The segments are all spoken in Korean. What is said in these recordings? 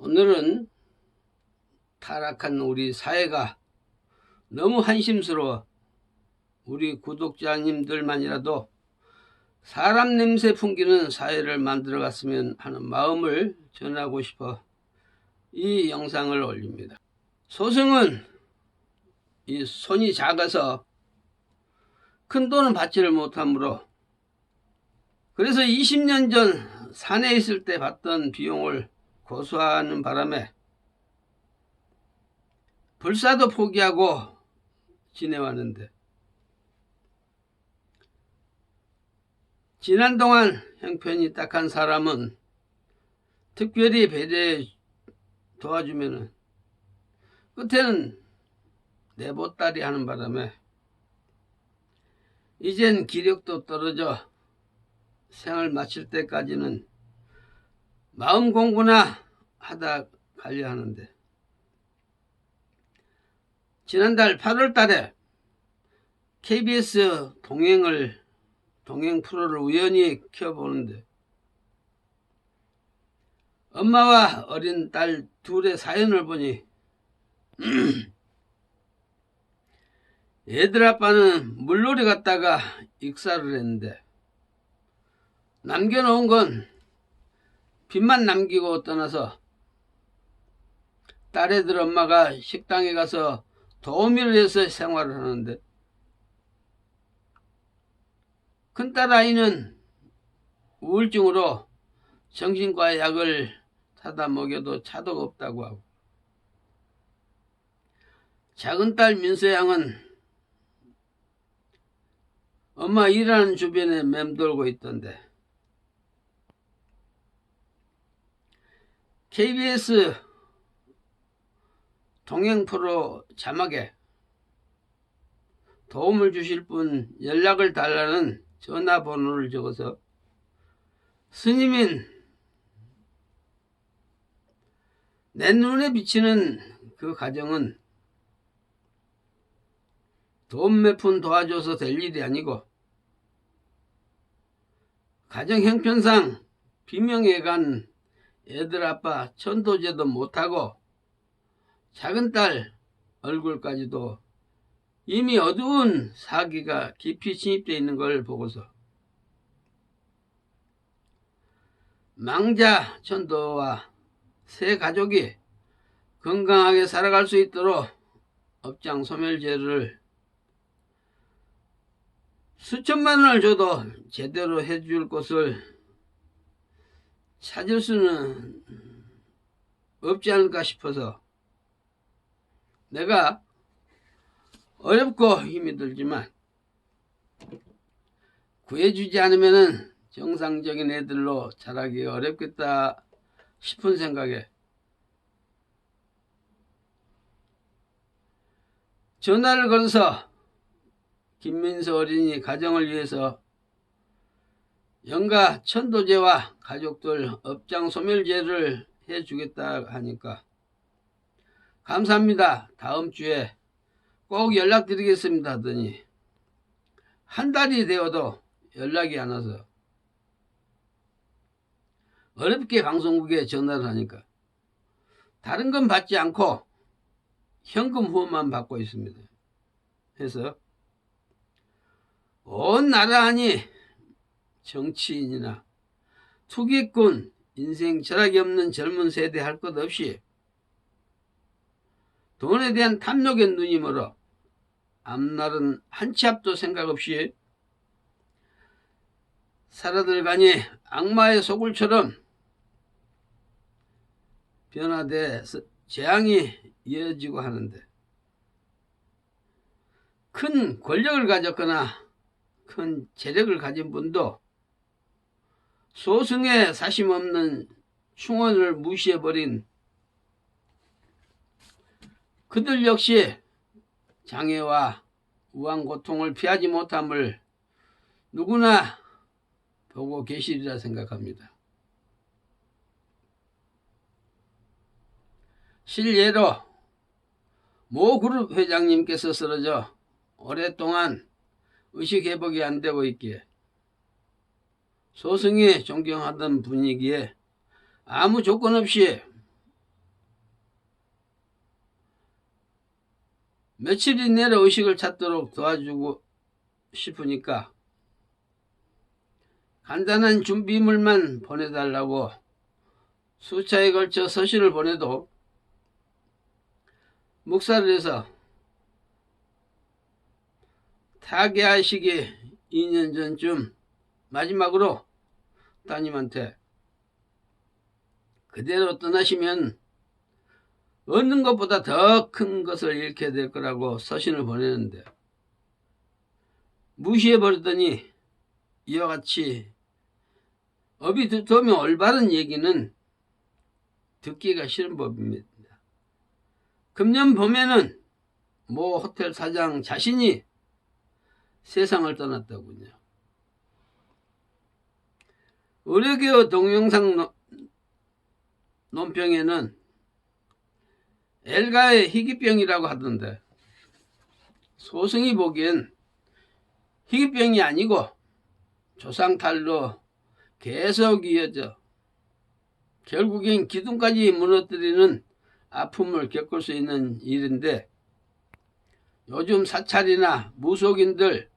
오늘은 타락한 우리 사회가 너무 한심스러워 우리 구독자님들만이라도 사람 냄새 풍기는 사회를 만들어갔으면 하는 마음을 전하고 싶어 이 영상을 올립니다. 소승은 이 손이 작아서 큰 돈은 받지를 못하므로, 그래서 20년 전 산에 있을 때 받던 비용을 고수하는 바람에 불사도 포기하고 지내왔는데, 지난 동안 형편이 딱한 사람은 특별히 배려해 도와주면은 끝에는 내 보따리 하는 바람에 이젠 기력도 떨어져 생을 마칠 때까지는 마음 공부나 하다 가려 하는데, 지난달 8월 달에 KBS 동행 프로를 우연히 켜보는데 엄마와 어린 딸 둘의 사연을 보니 애들 아빠는 물놀이 갔다가 익사를 했는데 남겨놓은 건 빚만 남기고 떠나서 딸애들 엄마가 식당에 가서 도우미를 해서 생활을 하는데, 큰딸 아이는 우울증으로 정신과 약을 사다 먹여도 차도가 없다고 하고, 작은딸 민서 양은 엄마 일하는 주변에 맴돌고 있던데, KBS 동행 프로 자막에 도움을 주실 분 연락을 달라는 전화번호를 적어서 스님인 내 눈에 비치는 그 가정은 돈 몇 푼 도와줘서 될 일이 아니고 가정 형편상 비명에 간 애들 아빠 천도제도 못하고 작은 딸 얼굴까지도 이미 어두운 사기가 깊이 침입되어 있는 걸 보고서 망자 천도와 새 가족이 건강하게 살아갈 수 있도록 업장 소멸제를 수천만 원을 줘도 제대로 해줄 곳을 찾을 수는 없지 않을까 싶어서 내가 어렵고 힘이 들지만 구해주지 않으면 정상적인 애들로 자라기가 어렵겠다 싶은 생각에 전화를 걸어서 김민서 어린이 가정을 위해서 영가 천도제와 가족들 업장 소멸제를 해주겠다 하니까 감사합니다, 다음 주에 꼭 연락드리겠습니다 하더니 한 달이 되어도 연락이 안 와서 어렵게 방송국에 전화를 하니까 다른 건 받지 않고 현금 후원만 받고 있습니다 해서 온 나라 아니 정치인이나 투기꾼, 인생 철학이 없는 젊은 세대 할 것 없이 돈에 대한 탐욕에 눈이 멀어 앞날은 한 치 앞도 생각 없이 살아들가니 악마의 소굴처럼 변화돼 재앙이 이어지고 하는데, 큰 권력을 가졌거나 큰 재력을 가진 분도 소승의 사심 없는 충원을 무시해버린 그들 역시 장애와 우한 고통을 피하지 못함을 누구나 보고 계시리라 생각합니다. 실례로 모 그룹 회장님께서 쓰러져 오랫동안 의식회복이 안 되고 있기에 소승이 존경하던 분이기에 아무 조건 없이 며칠 이내로 의식을 찾도록 도와주고 싶으니까 간단한 준비물만 보내달라고 수차에 걸쳐 서신을 보내도 묵살을 해서 타계하시기 2년 전쯤 마지막으로 따님한테 그대로 떠나시면 얻는 것보다 더 큰 것을 잃게 될 거라고 서신을 보내는데 무시해버렸더니 이와 같이 업이 두터우면 올바른 얘기는 듣기가 싫은 법입니다. 금년 봄에는 모 호텔 사장 자신이 세상을 떠났더군요. 의료계의 동영상 논평에는 엘가의 희귀병이라고 하던데 소승이 보기엔 희귀병이 아니고 조상탈로 계속 이어져 결국엔 기둥까지 무너뜨리는 아픔을 겪을 수 있는 일인데 요즘 사찰이나 무속인들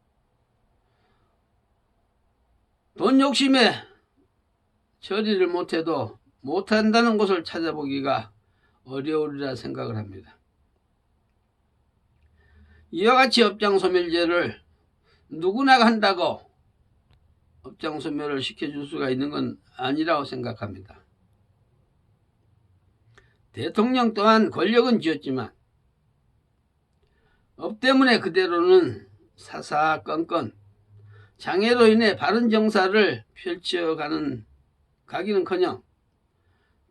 돈 욕심에 처리를 못해도 못한다는 곳을 찾아보기가 어려우리라 생각을 합니다. 이와 같이 업장소멸제를 누구나 한다고 업장소멸을 시켜줄 수가 있는 건 아니라고 생각합니다. 대통령 또한 권력은 쥐었지만 업 때문에 그대로는 사사건건 장애로 인해 바른 정사를 가기는커녕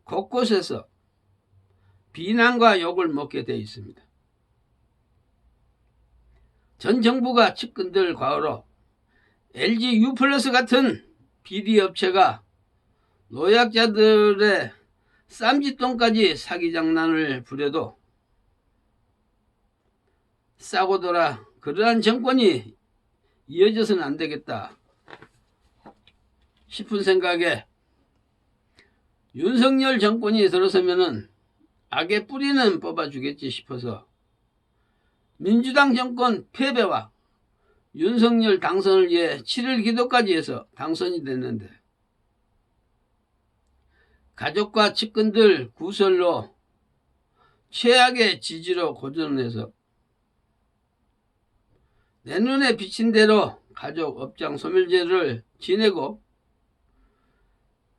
곳곳에서 비난과 욕을 먹게 되어 있습니다. 전 정부가 측근들 과오로 LG U+ 같은 비리업체가 노약자들의 쌈짓돈까지 사기 장난을 부려도 싸고 돌아 그러한 정권이 이어져서는 안 되겠다 싶은 생각에 윤석열 정권이 들어서면은 악의 뿌리는 뽑아주겠지 싶어서 민주당 정권 패배와 윤석열 당선을 위해 7일 기도까지 해서 당선이 됐는데 가족과 측근들 구설로 최악의 지지로 고전해서 내 눈에 비친 대로 가족 업장 소멸제를 지내고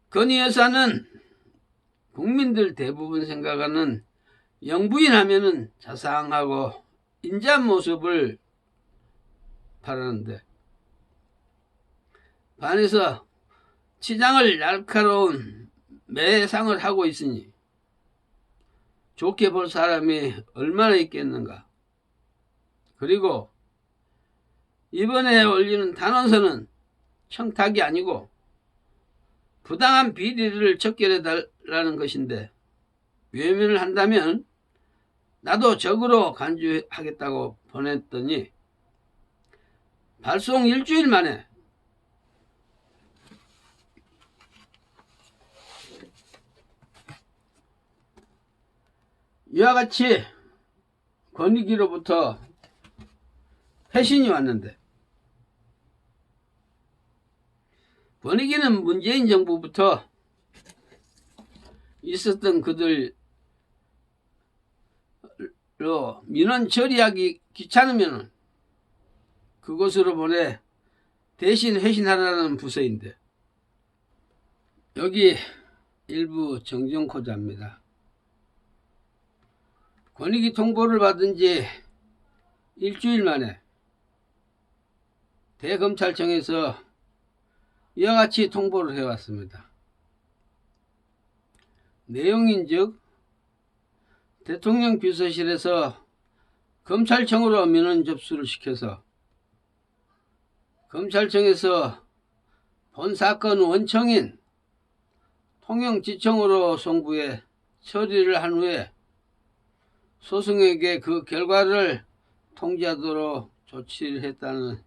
건희 여사는 국민들 대부분 생각하는 영부인 하면은 자상하고 인자한 모습을 바라는데 반해서 치장을 날카로운 매상을 하고 있으니 좋게 볼 사람이 얼마나 있겠는가. 그리고 이번에 올리는 단원서는 청탁이 아니고 부당한 비리를 척결해 달라는 것인데 외면을 한다면 나도 적으로 간주하겠다고 보냈더니 발송 일주일 만에 이와 같이 권익위로부터 회신이 왔는데 권익위는 문재인 정부부터 있었던 그들로 민원 처리하기 귀찮으면 그곳으로 보내 대신 회신하라는 부서인데 여기 일부 정정코자입니다. 권익위 통보를 받은 지 일주일 만에 대검찰청에서 이와 같이 통보를 해왔습니다. 내용인즉 대통령 비서실에서 검찰청으로 민원 접수를 시켜서 검찰청에서 본 사건 원청인 통영지청으로 송부해 처리를 한 후에 소송에게 그 결과를 통지하도록 조치를 했다는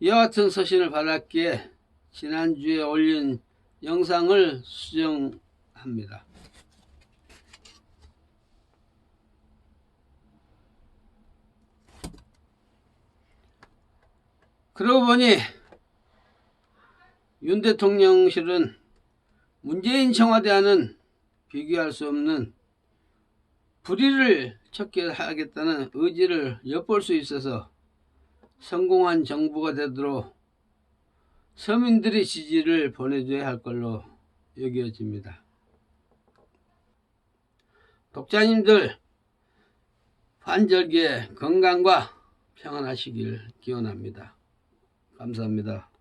이와 같은 서신을 받았기에 지난주에 올린 영상을 수정합니다. 그러고 보니 윤 대통령실은 문재인 청와대와는 비교할 수 없는 불의를 척결하겠다는 의지를 엿볼 수 있어서 성공한 정부가 되도록 서민들의 지지를 보내줘야 할 걸로 여겨집니다. 독자님들 환절기에 건강과 평안하시길 기원합니다. 감사합니다.